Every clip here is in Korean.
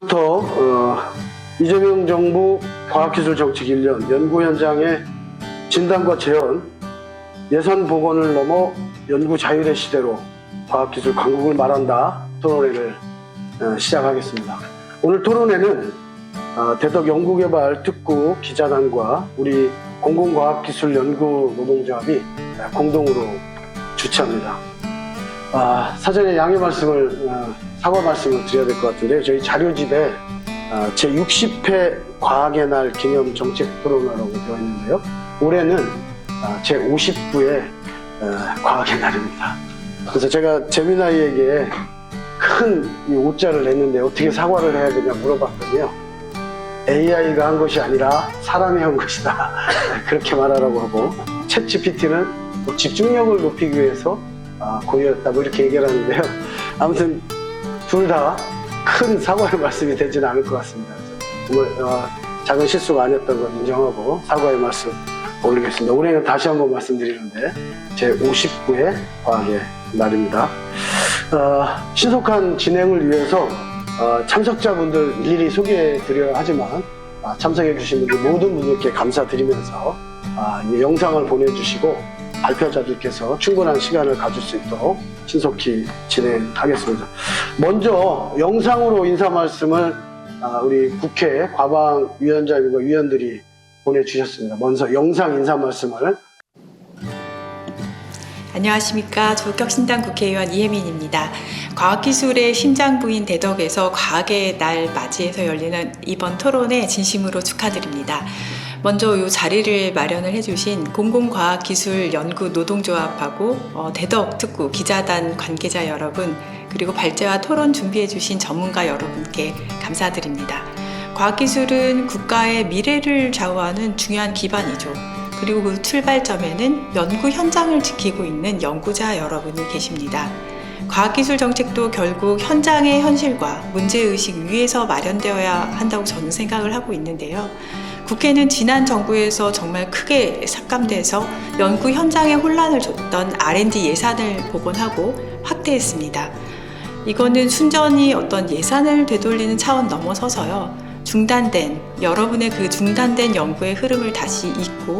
부터 이재명 정부 과학기술정책 1년 연구 현장의 진단과 재현, 예산 복원을 넘어 연구 자율의 시대로 과학기술 강국을 말한다 토론회를 시작하겠습니다. 오늘 토론회는 대덕 연구개발 특구 기자단과 우리 공공과학기술연구노동조합이 공동으로 주최합니다. 사전에 양해 말씀을 사과 말씀을 드려야 될 것 같은데요. 저희 자료집에 제60회 과학의 날 기념 정책 토론회라고 되어 있는데요. 올해는 제50부의 과학의 날입니다. 그래서 제가 재민아이에게 큰 오자를 냈는데 어떻게 사과를 해야 되냐 물어봤더니요. AI가 한 것이 아니라 사람이 한 것이다. 그렇게 말하라고 하고, 챗GPT는 집중력을 높이기 위해서 고유였다 뭐 이렇게 얘기를 하는데요. 아무튼 둘 다 큰 사과의 말씀이 되지는 않을 것 같습니다. 정말 작은 실수가 아니었던 걸 인정하고 사과의 말씀 올리겠습니다. 올해는 다시 한번 말씀드리는데 제50부의 과학의 날입니다. 신속한 진행을 위해서 참석자분들 일일이 소개해드려야 하지만 참석해주신 분들 모든 분들께 감사드리면서 이 영상을 보내주시고 발표자들께서 충분한 시간을 가질 수 있도록 신속히 진행하겠습니다. 먼저 영상으로 인사 말씀을 우리 국회 과방위원장님과 위원들이 보내주셨습니다. 먼저 영상 인사 말씀을. 안녕하십니까. 조국혁신당 국회의원 이혜민입니다. 과학기술의 심장부인 대덕에서 과학의 날 맞이해서 열리는 이번 토론에 진심으로 축하드립니다. 먼저 이 자리를 마련을 해주신 공공과학기술연구노동조합하고 대덕 특구 기자단 관계자 여러분, 그리고 발제와 토론 준비해주신 전문가 여러분께 감사드립니다. 과학기술은 국가의 미래를 좌우하는 중요한 기반이죠. 그리고 그 출발점에는 연구 현장을 지키고 있는 연구자 여러분이 계십니다. 과학기술 정책도 결국 현장의 현실과 문제의식 위에서 마련되어야 한다고 저는 생각을 하고 있는데요. 국회는 지난 정부에서 정말 크게 삭감돼서 연구 현장에 혼란을 줬던 R&D 예산을 복원하고 확대했습니다. 이거는 순전히 어떤 예산을 되돌리는 차원 넘어서서요. 여러분의 그 중단된 연구의 흐름을 다시 잇고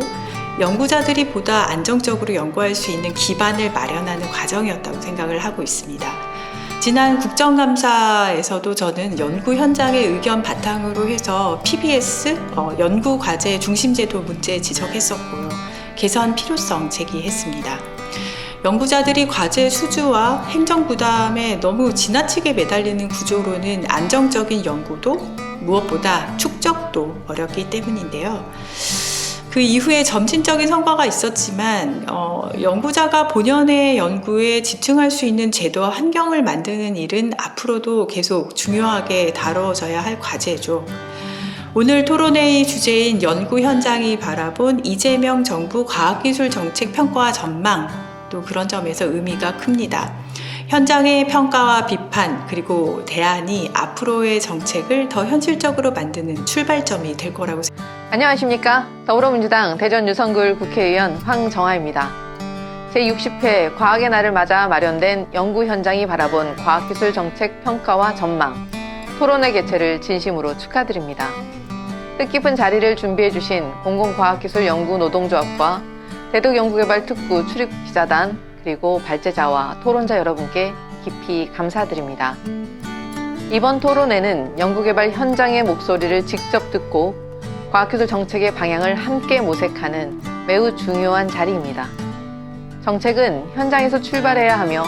연구자들이 보다 안정적으로 연구할 수 있는 기반을 마련하는 과정이었다고 생각을 하고 있습니다. 지난 국정감사에서도 저는 연구 현장의 의견 바탕으로 해서 PBS 연구과제 중심제도 문제 지적했었고요. 개선 필요성 제기했습니다. 연구자들이 과제 수주와 행정 부담에 너무 지나치게 매달리는 구조로는 안정적인 연구도 무엇보다 축적도 어렵기 때문인데요. 그 이후에 점진적인 성과가 있었지만 연구자가 본연의 연구에 집중할 수 있는 제도와 환경을 만드는 일은 앞으로도 계속 중요하게 다뤄져야 할 과제죠. 오늘 토론회의 주제인 연구 현장이 바라본 이재명 정부 과학기술 정책 평가와 전망, 또 그런 점에서 의미가 큽니다. 현장의 평가와 비판, 그리고 대안이 앞으로의 정책을 더 현실적으로 만드는 출발점이 될 거라고 생각합니다. 안녕하십니까. 더불어민주당 대전 유성구 국회의원 황정아입니다. 제60회 과학의 날을 맞아 마련된 연구 현장이 바라본 과학기술 정책 평가와 전망, 토론회 개최를 진심으로 축하드립니다. 뜻깊은 자리를 준비해주신 공공과학기술연구노동조합과 대덕연구개발특구 출입기자단, 그리고 발제자와 토론자 여러분께 깊이 감사드립니다. 이번 토론회는 연구개발 현장의 목소리를 직접 듣고 과학기술 정책의 방향을 함께 모색하는 매우 중요한 자리입니다. 정책은 현장에서 출발해야 하며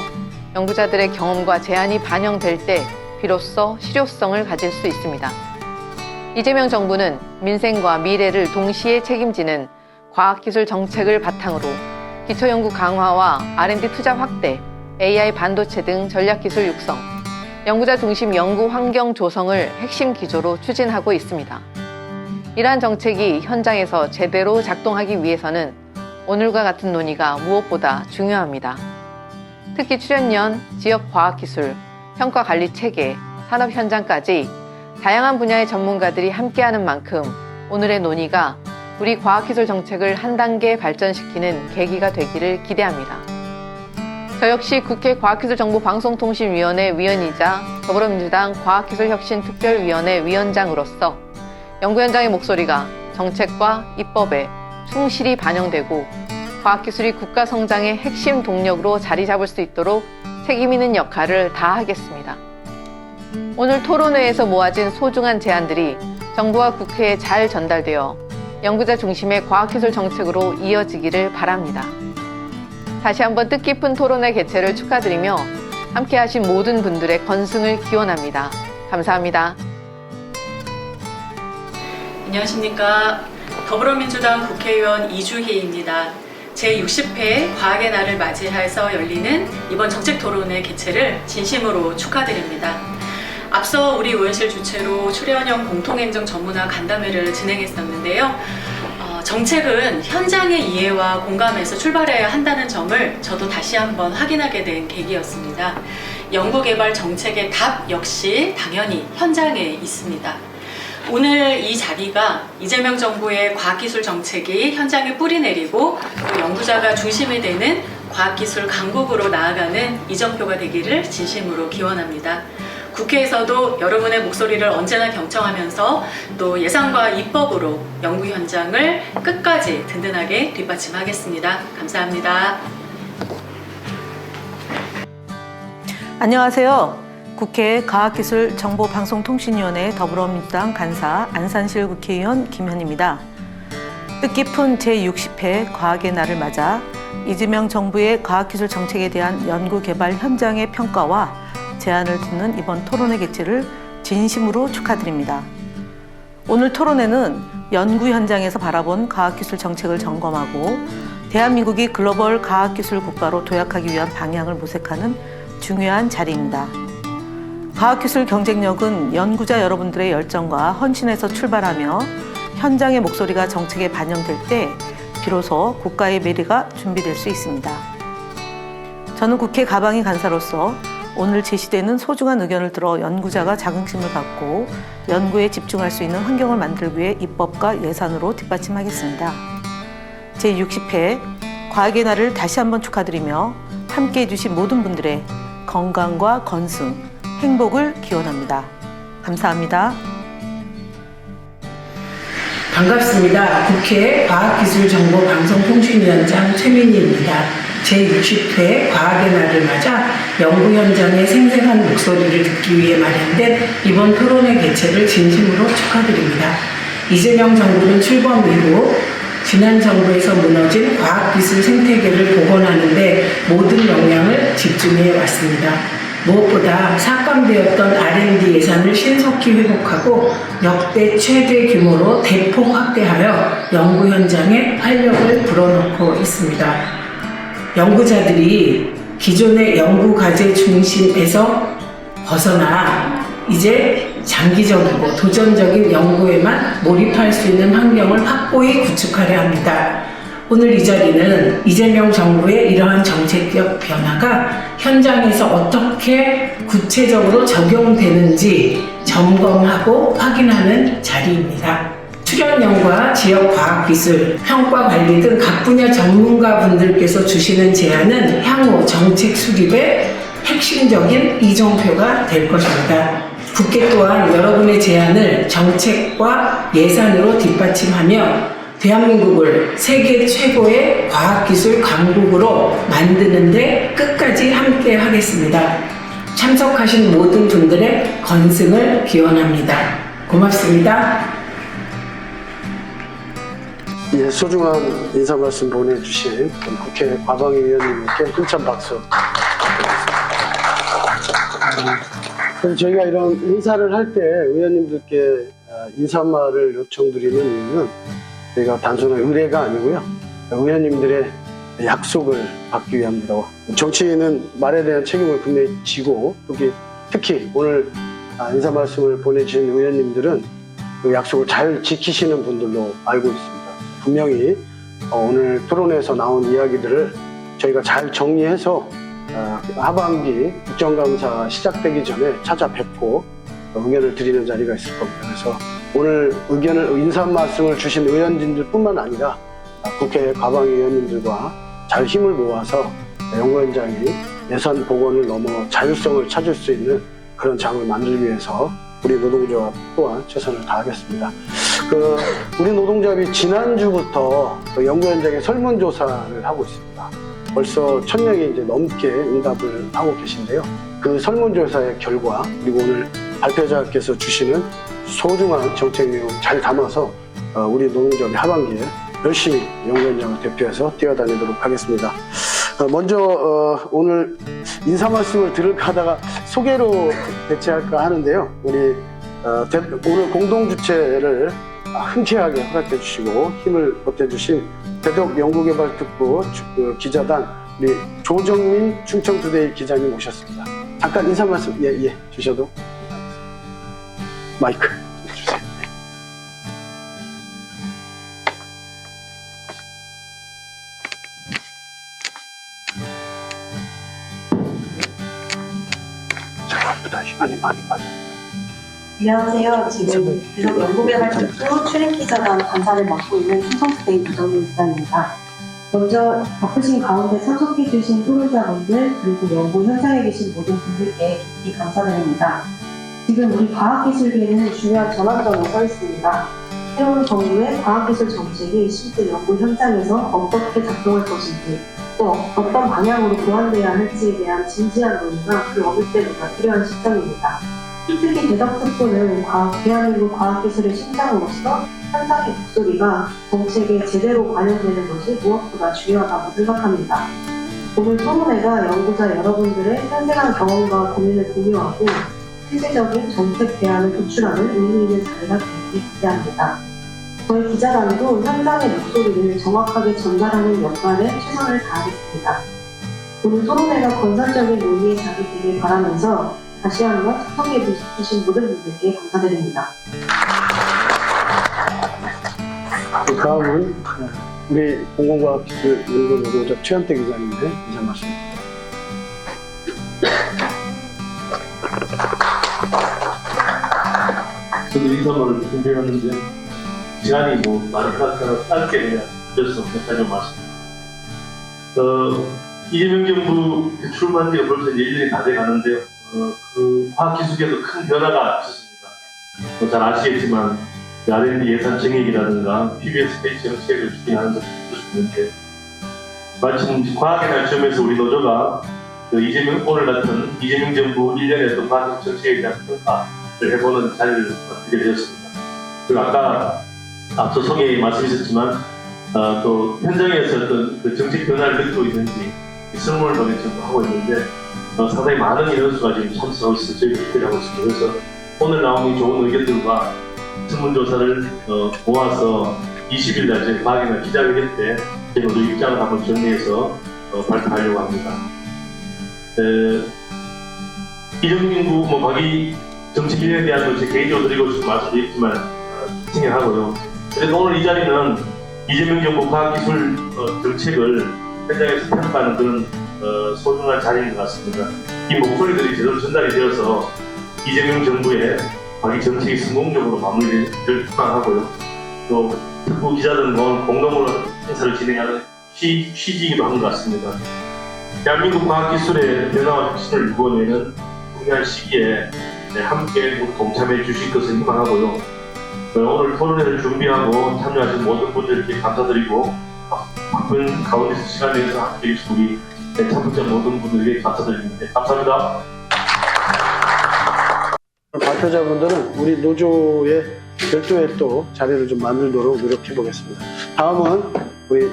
연구자들의 경험과 제안이 반영될 때 비로소 실효성을 가질 수 있습니다. 이재명 정부는 민생과 미래를 동시에 책임지는 과학기술 정책을 바탕으로 기초연구 강화와 R&D 투자 확대, AI 반도체 등 전략기술 육성, 연구자 중심 연구 환경 조성을 핵심 기조로 추진하고 있습니다. 이러한 정책이 현장에서 제대로 작동하기 위해서는 오늘과 같은 논의가 무엇보다 중요합니다. 특히 출연연, 지역과학기술, 평가관리체계, 산업 현장까지 다양한 분야의 전문가들이 함께하는 만큼 오늘의 논의가 우리 과학기술 정책을 한 단계 발전시키는 계기가 되기를 기대합니다. 저 역시 국회 과학기술정보방송통신위원회 위원이자 더불어민주당 과학기술혁신특별위원회 위원장으로서 연구 현장의 목소리가 정책과 입법에 충실히 반영되고 과학기술이 국가 성장의 핵심 동력으로 자리 잡을 수 있도록 책임 있는 역할을 다하겠습니다. 오늘 토론회에서 모아진 소중한 제안들이 정부와 국회에 잘 전달되어 연구자 중심의 과학기술 정책으로 이어지기를 바랍니다. 다시 한번 뜻깊은 토론회 개최를 축하드리며 함께하신 모든 분들의 건승을 기원합니다. 감사합니다. 안녕하십니까. 더불어민주당 국회의원 이주희입니다. 제60회 과학의 날을 맞이해서 열리는 이번 정책토론회 개최를 진심으로 축하드립니다. 앞서 우리 의원실 주최로 출연형 공통행정 전문화 간담회를 진행했었는데요. 정책은 현장의 이해와 공감에서 출발해야 한다는 점을 저도 다시 한번 확인하게 된 계기였습니다. 연구개발 정책의 답 역시 당연히 현장에 있습니다. 오늘 이 자리가 이재명 정부의 과학기술 정책이 현장에 뿌리내리고 또 연구자가 중심이 되는 과학기술 강국으로 나아가는 이정표가 되기를 진심으로 기원합니다. 국회에서도 여러분의 목소리를 언제나 경청하면서 또 예산과 입법으로 연구 현장을 끝까지 든든하게 뒷받침하겠습니다. 감사합니다. 안녕하세요. 국회 과학기술정보방송통신위원회 더불어민주당 간사 안산실 국회의원 김현입니다. 뜻깊은 제60회 과학의 날을 맞아 이재명 정부의 과학기술 정책에 대한 연구개발 현장의 평가와 제안을 듣는 이번 토론회 개최를 진심으로 축하드립니다. 오늘 토론회는 연구 현장에서 바라본 과학기술 정책을 점검하고 대한민국이 글로벌 과학기술 국가로 도약하기 위한 방향을 모색하는 중요한 자리입니다. 과학기술 경쟁력은 연구자 여러분들의 열정과 헌신에서 출발하며 현장의 목소리가 정책에 반영될 때 비로소 국가의 미래가 준비될 수 있습니다. 저는 국회 가방위 간사로서 오늘 제시되는 소중한 의견을 들어 연구자가 자긍심을 갖고 연구에 집중할 수 있는 환경을 만들기 위해 입법과 예산으로 뒷받침하겠습니다. 제60회 과학의 날을 다시 한번 축하드리며 함께해 주신 모든 분들의 건강과 건승, 행복을 기원합니다. 감사합니다. 반갑습니다. 국회 과학기술정보방송통신위원장 최민희입니다. 제60회 과학의 날을 맞아 연구 현장의 생생한 목소리를 듣기 위해 마련된 이번 토론회 개최를 진심으로 축하드립니다. 이재명 정부는 출범 이후 지난 정부에서 무너진 과학기술 생태계를 복원하는 데 모든 역량을 집중해 왔습니다. 무엇보다 삭감되었던 R&D 예산을 신속히 회복하고 역대 최대 규모로 대폭 확대하여 연구 현장에 활력을 불어넣고 있습니다. 연구자들이 기존의 연구 과제 중심에서 벗어나 이제 장기적이고 도전적인 연구에만 몰입할 수 있는 환경을 확고히 구축하려 합니다. 오늘 이 자리는 이재명 정부의 이러한 정책적 변화가 현장에서 어떻게 구체적으로 적용되는지 점검하고 확인하는 자리입니다. 출연연과 지역과학기술, 평가관리 등 각 분야 전문가분들께서 주시는 제안은 향후 정책 수립의 핵심적인 이정표가 될 것입니다. 국회 또한 여러분의 제안을 정책과 예산으로 뒷받침하며 대한민국을 세계 최고의 과학기술 강국으로 만드는 데 끝까지 함께 하겠습니다. 참석하신 모든 분들의 건승을 기원합니다. 고맙습니다. 예, 소중한 인사 말씀 보내주신 국회 과방위 위원님께 힘찬 박수. 그래서 저희가 이런 인사를 할 때 의원님들께 인사말을 요청드리는 이유는 저희가 단순한 의례가 아니고요. 의원님들의 약속을 받기 위함입니다. 정치인은 말에 대한 책임을 분명히 지고 특히 오늘 인사 말씀을 보내주신 의원님들은 그 약속을 잘 지키시는 분들로 알고 있습니다. 분명히 오늘 토론에서 나온 이야기들을 저희가 잘 정리해서 하반기 국정감사 시작되기 전에 찾아뵙고 의견을 드리는 자리가 있을 겁니다. 그래서 오늘 인사 말씀을 주신 의원진들뿐만 아니라 국회 과방위 의원님들과 잘 힘을 모아서 연구 현장이 예산 복원을 넘어 자율성을 찾을 수 있는 그런 장을 만들기 위해서 우리 노동조합 또한 최선을 다하겠습니다. 우리 노동조합이 지난주부터 연구 현장에 설문조사를 하고 있습니다. 벌써 1000명이 이제 넘게 응답을 하고 계신데요. 그 설문조사의 결과, 그리고 오늘 발표자께서 주시는 소중한 정책 내용 잘 담아서 우리 노동조합이 하반기에 열심히 연구 현장을 대표해서 뛰어다니도록 하겠습니다. 먼저 오늘 인사 말씀을 들을까 하다가 소개로 대체할까 하는데요. 우리 오늘 공동 주최를 흔쾌하게 허락해 주시고 힘을 보태주신 대덕 연구개발특구 기자단 우리 조정민 충청투데이 기자님 오셨습니다. 잠깐 인사 말씀 주셔도 마이크 주세요. 생각보다 시간이 많이 빠졌어요. 안녕하세요. 지금 대덕 연구개발특구 출입기자단 간사를 맡고 있는 충청투데이 조정민 기자입니다. 먼저 바쁘신 가운데 참석해주신 토론자분들 그리고 연구 현장에 계신 모든 분들께 깊이 감사드립니다. 지금 우리 과학기술계는 중요한 전환점에 서 있습니다. 새로운 정부의 과학기술 정책이 실제 연구 현장에서 어떻게 작동할 것인지 또 어떤 방향으로 보완돼야 할지에 대한 진지한 논의가 그 어느 때보다 필요한 시점입니다. 특히 대덕특구는 대한민국 과학기술의 심장으로서 현장의 목소리가 정책에 제대로 반영되는 것이 무엇보다 중요하다고 생각합니다. 오늘 토론회가 연구자 여러분들의 생생한 경험과 고민을 공유하고 실질적인 정책 대안을 도출하는 의미 있는 자리가 되길 기대합니다. 저희 기자단도 현장의 목소리를 정확하게 전달하는 역할에 최선을 다하겠습니다. 오늘 토론회가 건설적인 논의의 자리 되길 바라면서 다시 한번 참석해 주신 모든 분들께 감사드립니다. 다음은 우리 공공과학기술연구노동조합 최현태 기자님의 인사 말씀. 저도 인사말을 준비했는데 시간이 많이 흘러서 짧게 그냥 드려서 몇 가지 말씀. 이재명 정부 출마한 지가 벌써 1년이 다 돼가는데요. 그 과학기술계도 큰 변화가 있었습니다. 잘 아시겠지만 R&D 예산 증액이라든가 PBS 베이스 정책을 추진하는 것을 볼 수 있는데 마침 과학의 날점에서 우리 노조가 오늘 같은 이재명 정부 1년의 또 과학 정책에 대한 평가를 해보는 자리를 갖게 되었습니다. 그리고 아까 앞서 소개에 말씀하셨지만 또 현장에서 어떤 그 정책 변화를 느끼고 있는지 설문을 통해 지금 하고 있는데 상당히 많은 인원수가 지금 참석하고 있어서 저희 기대하고 있습니다. 그래서 오늘 나온 좋은 의견들과 설문조사를 모아서 20일 날 저희 과학이나 기자회견 때 저희 모두 입장을 한번 정리해서 발표하려고 합니다. 이정민구 과기 정책 1년에 대한 제 개인적으로 드리고 싶은 말씀드리지만 생략하고요. 그래서 오늘 이 자리는 이재명 정부 과학기술 정책을 현장에서 평가하는 그런 소중한 자리인 것 같습니다. 이 목소리들이 제대로 전달이 되어서 이재명 정부의 과기 정책이 성공적으로 마무리될 축하하고요. 또 특구 기자들과 공동으로 행사를 진행하는 취지이기도 한 것 같습니다. 대한민국 과학기술의 변화와 혁신을 이루어내는 중요한 시기에 함께 동참해 주실 것을 희망하고요. 오늘 토론회를 준비하고 참여하신 모든 분들께 감사드리고 바쁜 가운데서 시간 내서 함께 해주신 우리 참석자 모든 분들에게 감사드립니다. 감사합니다. 발표자분들은 우리 노조의 별도의 또 자리를 좀 만들도록 노력해 보겠습니다. 다음은 우리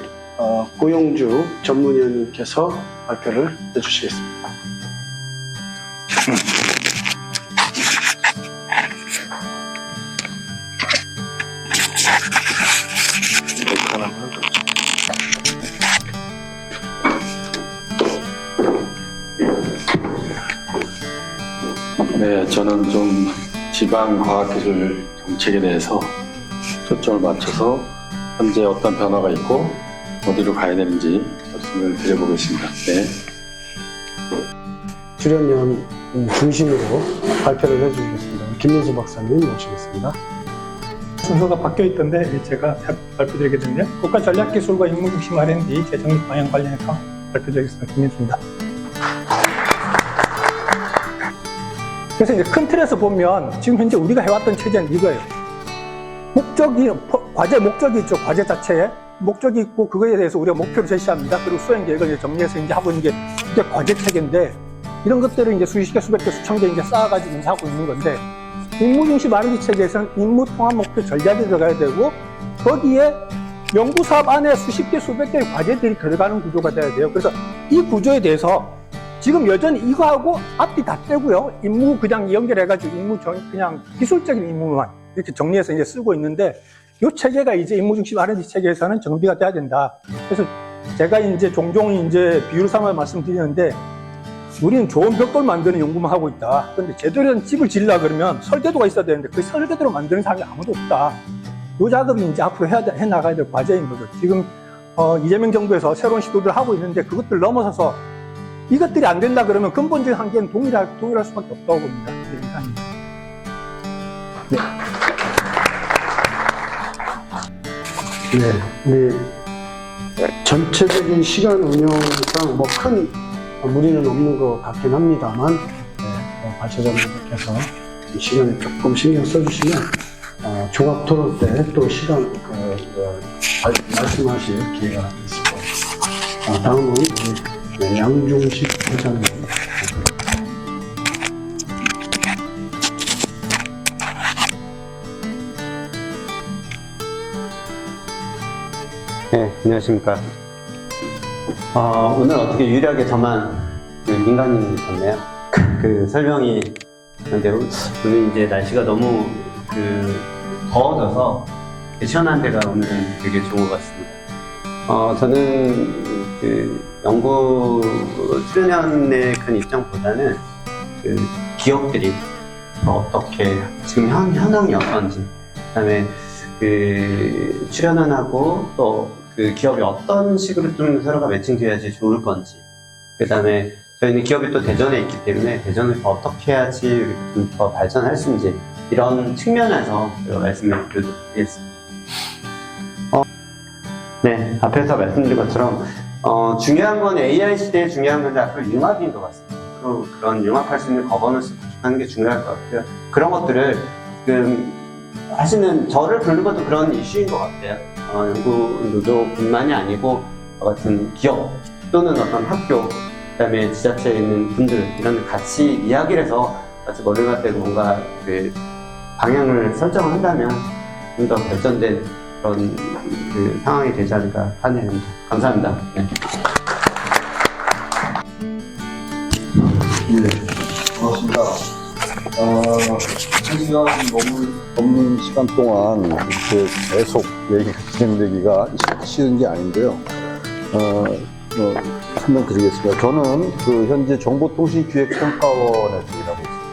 고용주 전문위원님께서 발표를 해주시겠습니다. 네, 저는 좀 지방과학기술 정책에 대해서 초점을 맞춰서 현재 어떤 변화가 있고 어디로 가야 되는지 말씀을 드려보겠습니다. 네. 출연연 중심으로 발표를 해주시겠습니다. 김민수 박사님 모시겠습니다. 순서가 바뀌어 있던데 제가 발표드리게 되는데 국가전략기술과 임무중심 R&D 재정립 방향 관련해서 발표드리겠습니다. 김민수입니다. 그래서 이제 큰 틀에서 보면 지금 현재 우리가 해왔던 체제는 이거예요. 과제 목적이 있죠. 과제 자체에 목적이 있고 그거에 대해서 우리가 목표를 제시합니다. 그리고 수행 계획을 이제 정리해서 이제 하고 있는 게 이게 과제 체계인데, 이런 것들을 이제 수십 개, 수백 개, 수천 개 이제 쌓아가지고 이제 하고 있는 건데, 임무 중심 R&D 체계에서는 임무 통합 목표 전략이 들어가야 되고, 거기에 연구 사업 안에 수십 개, 수백 개의 과제들이 들어가는 구조가 돼야 돼요. 그래서 이 구조에 대해서 지금 여전히 이거하고 앞뒤 다 떼고요. 임무 그냥 연결해가지고 그냥 기술적인 임무만 이렇게 정리해서 이제 쓰고 있는데, 이 체계가 이제 임무 중심 R&D 체계에서는 정비가 돼야 된다. 그래서 제가 이제 종종 이제 비유를 삼아 말씀드리는데, 우리는 좋은 벽돌 만드는 연구만 하고 있다. 그런데 제대로 된 집을 지으려 그러면 설계도가 있어야 되는데 그 설계도로 만드는 사람이 아무도 없다. 이 작업이 이제 앞으로 해 나가야 될 과제인 거죠. 지금 이재명 정부에서 새로운 시도들을 하고 있는데, 그것들 넘어서서 이것들이 안 된다 그러면 근본적인 한계는 동일할 수밖에 없다고 봅니다. 네, 이상입니다. 네, 우리 전체적인 시간 운영상 뭐 큰 무리는 없는 것 같긴 합니다만, 발표자분들께서 이 시간에 조금 신경 써주시면 종합 토론 때 또 시간 말씀하실 기회가 있을 거예요. 다음은 양중식 회장님. 네, 안녕하십니까. 오늘 어떻게 유일하게 저만 민간인이 됐네요. 설명이 근데 오늘 이제 날씨가 너무 더워져서 시원한 데가 오늘은 되게 좋은 것 같습니다. 저는 연구 출연의 큰 입장보다는 기업들이 어떻게 지금 현황이 어떤지, 그다음에 출연을 하고 또 기업이 어떤 식으로 좀 서로가 매칭돼야지 좋을 건지, 그 다음에 저희는 기업이 또 대전에 있기 때문에 대전을 더 어떻게 해야지 좀 더 발전할 수 있는지, 이런 측면에서 말씀을 드리겠습니다. 네, 앞에서 말씀드린 것처럼 중요한 건 AI 시대에 중요한 건데 앞으로 융합인 것 같습니다. 또 그런 융합할 수 있는 거버넌스 구축하는 게 중요할 것 같고요. 그런 것들을 하시는 저를 부르는 것도 그런 이슈인 것 같아요. 연구 노조뿐만이 아니고 같은 기업 또는 어떤 학교, 그다음에 지자체에 있는 분들, 이런 데 같이 이야기를 해서 같이 머리를 대고 뭔가 방향을 설정을 한다면 좀 더 발전된 그런 상황이 되지 않을까 하네요. 감사합니다. 네. 네, 고맙습니다. 1시간 넘는 시간 동안 이렇게 계속 얘기가 진행되기가 쉬운 게 아닌데요. 설명드리겠습니다. 저는 현재 정보통신기획평가원에서 일하고 있습니다.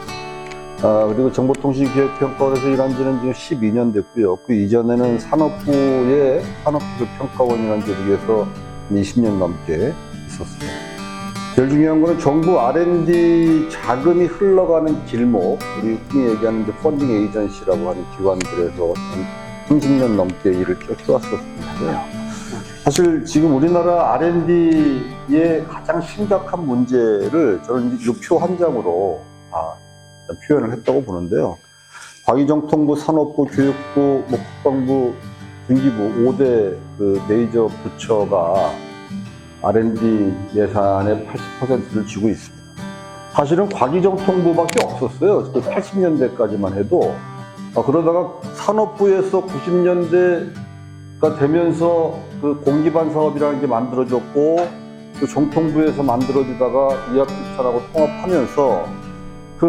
그리고 정보통신기획평가원에서 일한 지는 지금 12년 됐고요. 그 이전에는 산업부의 산업기술평가원이라는 조직에서 20년 넘게 있었습니다. 제일 중요한 거는 정부 R&D 자금이 흘러가는 길목, 우리 흔히 얘기하는 펀딩 에이전시라고 하는 기관들에서 30년 넘게 일을 쭉 해왔었는데요. 사실 지금 우리나라 R&D의 가장 심각한 문제를 저는 이 표 한 장으로 다 표현을 했다고 보는데요. 과기정통부, 산업부, 교육부, 국방부, 중기부 5대 메이저 부처가 R&D 예산의 80%를 쥐고 있습니다. 사실은 과기정통부밖에 없었어요. 80년대까지만 해도. 그러다가 산업부에서 90년대가 되면서 공기반 사업이라는 게 만들어졌고, 또 정통부에서 만들어지다가 이학기천하고 통합하면서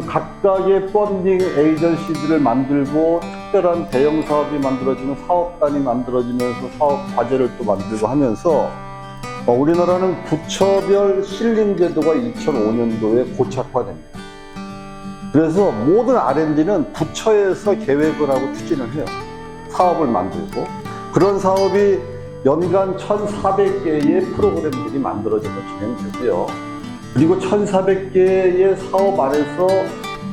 각각의 펀딩 에이전시들을 만들고, 특별한 대형 사업이 만들어지면 사업단이 만들어지면서 사업 과제를 또 만들고 하면서 우리나라는 부처별 신림 제도가 2005년도에 고착화됩니다. 그래서 모든 R&D는 부처에서 계획을 하고 추진을 해요. 사업을 만들고, 그런 사업이 연간 1,400개의 프로그램들이 만들어져서 진행되고요. 그리고 1,400개의 사업 안에서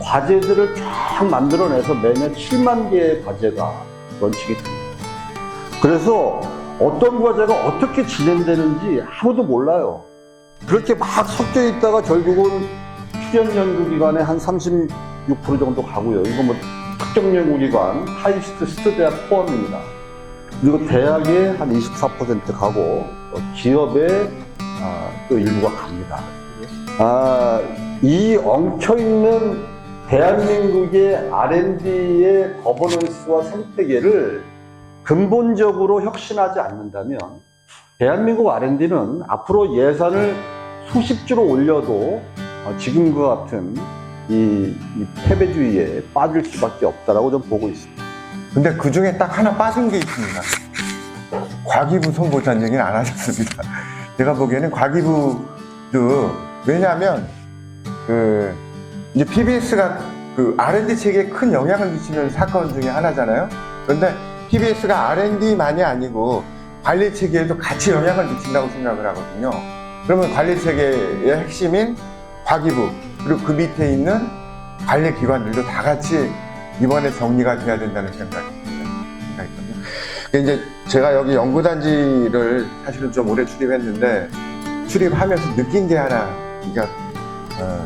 과제들을 쫙 만들어내서 매년 7만 개의 과제가 런칭이 됩니다. 그래서 어떤 과제가 어떻게 진행되는지 아무도 몰라요. 그렇게 막 섞여 있다가 결국은 필연 연구기관에 한 36% 정도 가고요. 이거 뭐 특정 연구기관, 하이스트 대학 포함입니다. 그리고 대학에 한 24% 가고 기업에 또 일부가 갑니다. 이 엉켜있는 대한민국의 R&D의 거버넌스와 생태계를 근본적으로 혁신하지 않는다면 대한민국 R&D는 앞으로 예산을 수십조로 올려도 지금과 같은 이 패배주의에 빠질 수밖에 없다라고 좀 보고 있습니다. 근데 그 중에 딱 하나 빠진 게 있습니다. 과기부 송보전 얘기는 안 하셨습니다. 제가 보기에는 과기부도, 왜냐하면 이제 PBS가 그 R&D 체계에 큰 영향을 미치는 사건 중에 하나잖아요. 그런데 PBS가 R&D만이 아니고 관리 체계에도 같이 영향을 미친다고 생각을 하거든요. 그러면 관리 체계의 핵심인 과기부, 그리고 그 밑에 있는 관리 기관들도 다 같이 이번에 정리가 돼야 된다는 생각이 있거든요. 이제 제가 여기 연구단지를 사실은 좀 오래 출입했는데, 출입하면서 느낀 게 하나, 그러니까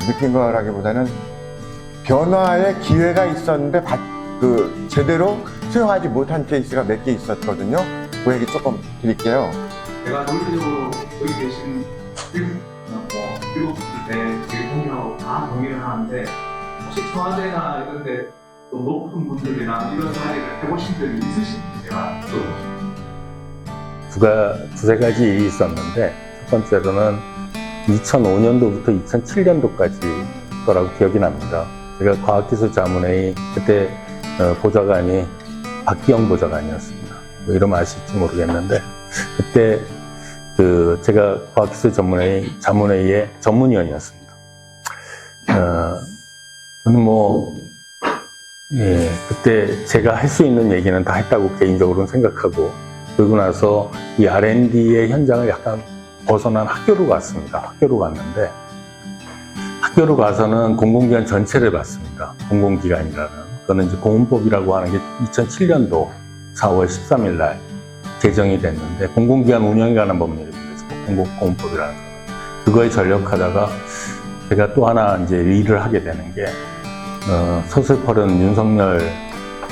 느낀 거라기보다는 변화의 기회가 있었는데 제대로 수용하지 못한 케이스가 몇 개 있었거든요. 그 얘기 조금 드릴게요. 제가 논리적으로 여기 계신 일곱 대 되게 동의하고 다 동의를 하는데, 혹시 청와대나 이런 데 또 높은 분들이랑 이런 사례를 해보신 적이 있으신지 제가 여쭤보겠습니다. 두세 가지 일이 있었는데, 첫 번째로는 2005년도부터 2007년도까지 거라고 기억이 납니다. 제가 과학기술자문회의 그때 보좌관이 박기영 보좌관이었습니다. 뭐 이러면 아실지 모르겠는데, 그때 제가 과학기술자문회의 자문회의의 전문위원이었습니다. 저는 그때 제가 할 수 있는 얘기는 다 했다고 개인적으로는 생각하고, 그러고 나서 이 R&D의 현장을 약간 벗어난 학교로 갔습니다. 학교로 갔는데, 학교로 가서는 공공기관 전체를 봤습니다. 공공기관이라는. 그거는 이제 공원법이라고 하는 게 2007년도 4월 13일 날 개정이 됐는데, 공공기관 운영에 관한 법률입니다. 공공법이라는 거. 그거에 전력하다가 제가 또 하나 이제 일을 하게 되는 게, 서슬퍼른 윤석열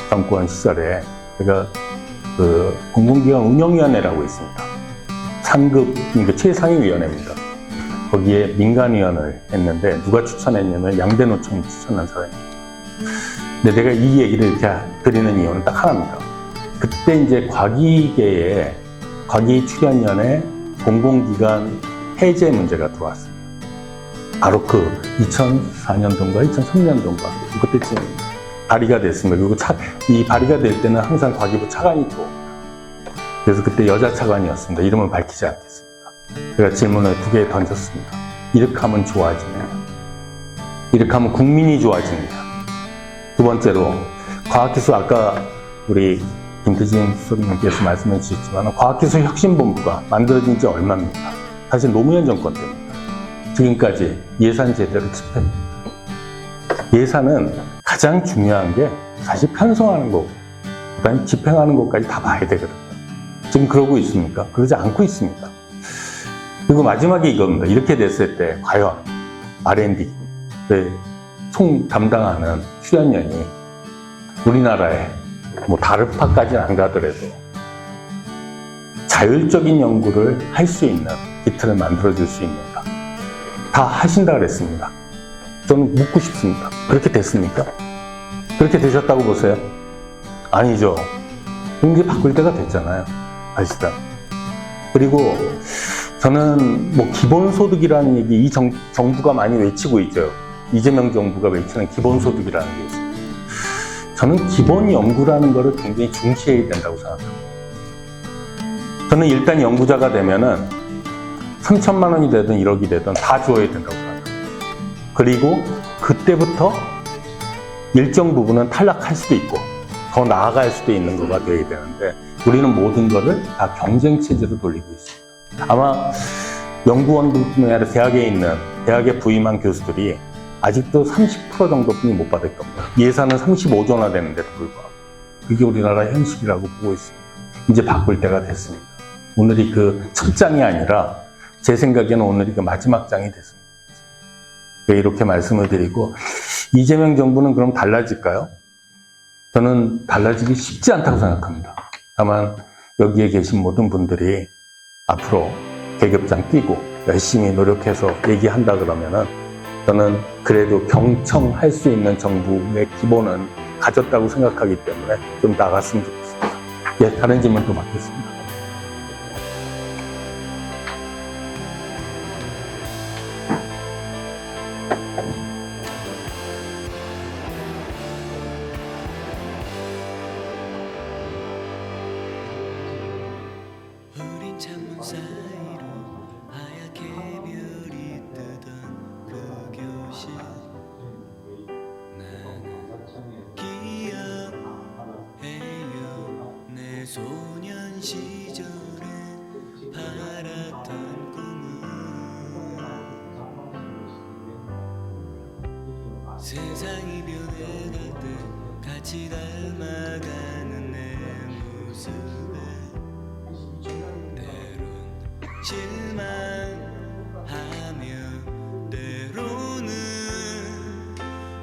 정권 시절에 제가 공공기관 운영위원회라고 있습니다. 상급, 그러니까 최상위위원회입니다. 거기에 민간위원을 했는데, 누가 추천했냐면 양대노총이 추천한 사람입니다. 근데 내가 이 얘기를 이렇게 드리는 이유는 딱 하나입니다. 그때 이제 과기계에, 과기 출연연에 공공기관 해제 문제가 들어왔습니다. 바로 그 2004년도인가 2003년도인가 그때쯤 발의가 됐습니다. 그리고 이 발의가 될 때는 항상 과기부 차관이 들어옵니다. 그래서 그때 여자 차관이었습니다. 이름은 밝히지 않겠습니다. 제가 질문을 2개 던졌습니다. 이렇게 하면 좋아지느냐? 이렇게 하면 국민이 좋아지느냐? 두 번째로, 과학기술, 아까 우리 김태진 수석님께서 말씀해 주셨지만, 과학기술혁신본부가 만들어진 지 얼마입니까? 사실 노무현 정권 때입니다. 지금까지 예산 제대로 집행입니다. 예산은 가장 중요한 게 사실 편성하는 거고, 그다음에 집행하는 것까지 다 봐야 되거든요. 지금 그러고 있습니까? 그러지 않고 있습니다. 그리고 마지막에 이겁니다. 이렇게 됐을 때 과연 R&D를 총 담당하는 수련연이 우리나라에 다르파까지는 안 가더라도 자율적인 연구를 할 수 있는 기틀을 만들어줄 수 있는가? 다 하신다 그랬습니다. 저는 묻고 싶습니다. 그렇게 됐습니까? 그렇게 되셨다고 보세요? 아니죠. 이제 바꿀 때가 됐잖아요. 사실은. 그리고 저는 기본소득이라는 얘기, 이 정부가 많이 외치고 있죠. 이재명 정부가 외치는 기본소득이라는 게 있습니다. 저는 기본 연구라는 거를 굉장히 중시해야 된다고 생각합니다. 저는 일단 연구자가 되면은 3천만 원이 되든 1억이 되든 다 줘야 된다고 생각합니다. 그리고 그때부터 일정 부분은 탈락할 수도 있고 더 나아갈 수도 있는 거가 돼야 되는데, 우리는 모든 거를 다 경쟁 체제로 돌리고 있습니다. 아마 연구원뿐만 아니라 대학에 부임한 교수들이 아직도 30% 정도뿐이 못 받을 겁니다. 예산은 35조나 되는데도 불구하고. 그게 우리나라 현실이라고 보고 있습니다. 이제 바꿀 때가 됐습니다. 오늘이 그 첫 장이 아니라 제 생각에는 오늘 이거 마지막 장이 됐습니다. 왜 이렇게 말씀을 드리고, 이재명 정부는 그럼 달라질까요? 저는 달라지기 쉽지 않다고 생각합니다. 다만 여기에 계신 모든 분들이 앞으로 계급장 뛰고 열심히 노력해서 얘기한다 그러면은 저는 그래도 경청할 수 있는 정부의 기본은 가졌다고 생각하기 때문에 좀 나갔으면 좋겠습니다. 예, 다른 질문 또 받겠습니다. 소년 시절에 바랐던 꿈은 세상이 변해갈 때 같이 닮아가는 내 모습에 때론 실망하며 때로는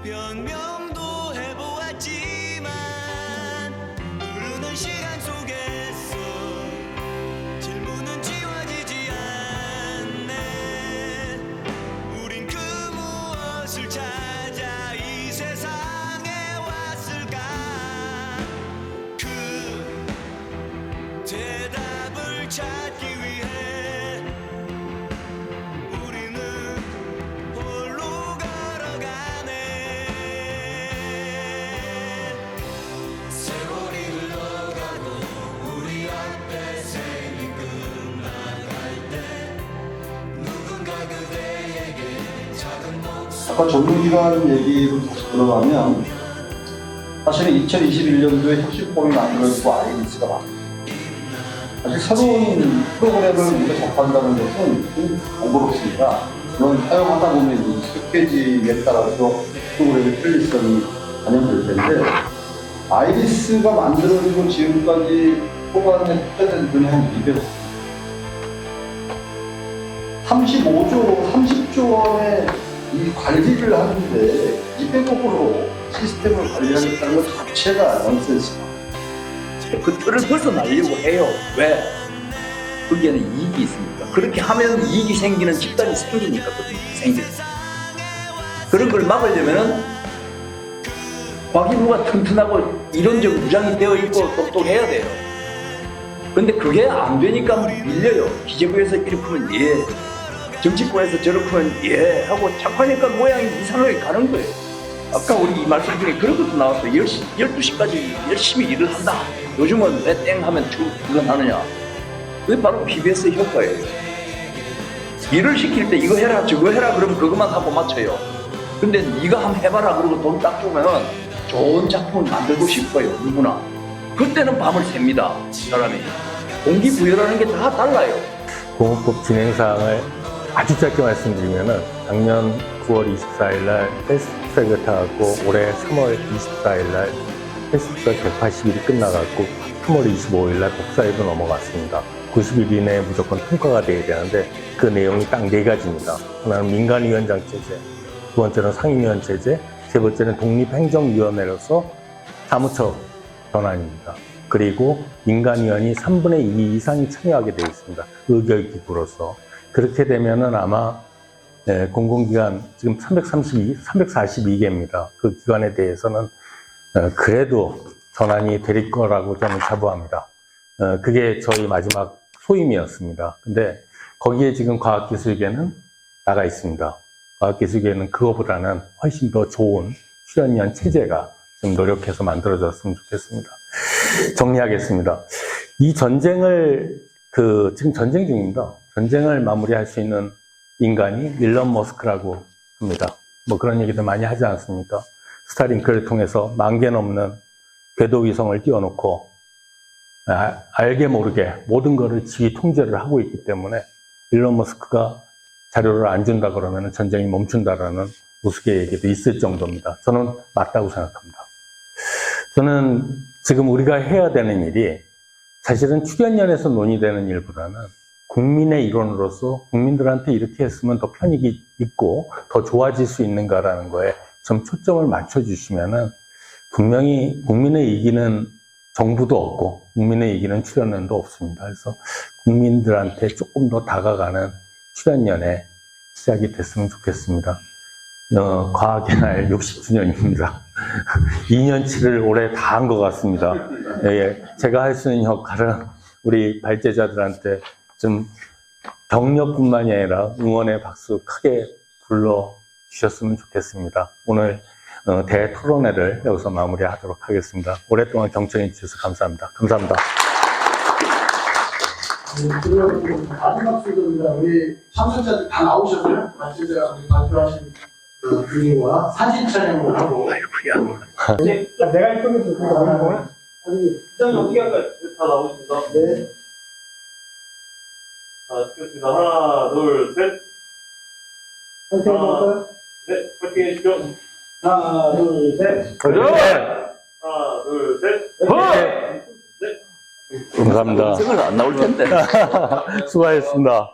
변명도 해보았지만 흐르는 시간 속에서 질문은 지워지지 않네. 우린 그 무엇을 찾아 이 세상에 왔을까. 그 대답을 찾기 위해 우리는 홀로 걸어가네. 세월이 흘러가고 우리 앞에 생이 끝나갈 때 누군가 그대에게 작은 목소리. 아까 정부기관 얘기로 다시 들어가면 사실은 2021년도에 혁신법이 만들어지고 아이리스가 많습니다. 사실 새로운 프로그램을 우리가 접한다는 것은 좀 번거롭습니다. 그런 사용하다 보면 익숙해짐에 따라서 프로그램의 편리성이 반영될 텐데 아이리스가 만들어지고 지금까지 초반에 투자된 돈이 한 200억 30조 원의 이 관리를 하는데 200억으로 시스템을 관리하겠다는 것 자체가 넌센스다. 그 틀을 벗어나려고 해요. 왜? 거기에는 이익이 있으니까. 그렇게 하면 이익이 생기는 집단이 생기니까 생겨요. 그런 걸 막으려면은 과기부가 튼튼하고 이론적 무장이 되어 있고 똑똑해야 돼요. 근데 그게 안 되니까 밀려요. 기재부에서 이렇게 하면 예, 정치부에서 저렇게 하면 예 하고 착하니까 모양이 이상하게 가는 거예요. 아까 우리 이 말씀 중에 그런 것도 나왔어요. 12시까지 열심히 일을 한다. 요즘은 왜 땡 하면 쭉 일어나느냐. 그게 바로 PBS의 효과예요. 일을 시킬 때 이거 해라 저거 해라 그러면 그것만 하고 맞춰요. 근데 네가 한번 해봐라 그러고 돈 딱 주면 좋은 작품을 만들고 싶어요. 누구나. 그때는 밤을 셉니다. 사람이. 동기부여라는 게 다 달라요. 공업법 진행사항을 아주 짧게 말씀드리면은 작년 9월 24일 날 패스트트랙을 타고 올해 3월 24일 날 패스트트랙 180일이 끝나갖고 3월 25일 날 복사에도 넘어갔습니다. 90일 이내에 무조건 통과가 돼야 되는데 그 내용이 딱 4가지입니다. 하나는 민간위원장 체제, 두 번째는 상임위원 체제, 세 번째는 독립행정위원회로서 사무처 전환입니다. 그리고 민간위원이 3분의 2 이상이 참여하게 되어 있습니다. 의결기구로서. 그렇게 되면은 아마 공공기관 지금 342개입니다. 그 기관에 대해서는 그래도 전환이 될 거라고 저는 자부합니다. 그게 저희 마지막 소임이었습니다. 근데 거기에 지금 과학기술계는 나가 있습니다. 과학기술계는 그거보다는 훨씬 더 좋은 출연위원 체제가 좀 노력해서 만들어졌으면 좋겠습니다. 정리하겠습니다. 이 전쟁을 지금 전쟁 중입니다. 전쟁을 마무리할 수 있는 인간이 일론 머스크라고 합니다. 뭐 그런 얘기들 많이 하지 않습니까? 스타링크를 통해서 10,000개 넘는 궤도 위성을 띄워놓고 알게 모르게 모든 것을 지휘 통제를 하고 있기 때문에 일론 머스크가 자료를 안 준다 그러면 전쟁이 멈춘다라는 우스개 얘기도 있을 정도입니다. 저는 맞다고 생각합니다. 저는 지금 우리가 해야 되는 일이 사실은 출연연에서 논의되는 일보다는 국민의 일원으로서 국민들한테 이렇게 했으면 더 편익이 있고 더 좋아질 수 있는가라는 거에 좀 초점을 맞춰주시면은 분명히 국민의 이기는 정부도 없고 국민의 이기는 출연연도 없습니다. 그래서 국민들한테 조금 더 다가가는 출연연의 시작이 됐으면 좋겠습니다. 과학의 날 60주년입니다. 2년치를 올해 다 한 것 같습니다. 예, 제가 할 수 있는 역할은 우리 발제자들한테 좀 격려뿐만이 아니라 응원의 박수 크게 불러주셨으면 좋겠습니다. 오늘 대토론회를 여기서 마무리하도록 하겠습니다. 오랫동안 경청해 주셔서 감사합니다. 감사합니다. 그리고 마지막 순서입니다. 우리 참석자들 다 나오셨어요? 발제자 우리 발표하신 분과 사진 촬영을 하고. 내가 이쪽에서 그거 보는 거야? 시장이 어떻게 할까요? 다 나오십니다. 네. 자, 찍겠습니다. 하나, 둘, 셋. 파이팅 해볼까요? 네, 파이팅 해주십시오. 하나, 둘, 셋. 하나, 둘, 셋. 감사합니다. 안 나올 텐데. 수고하셨습니다.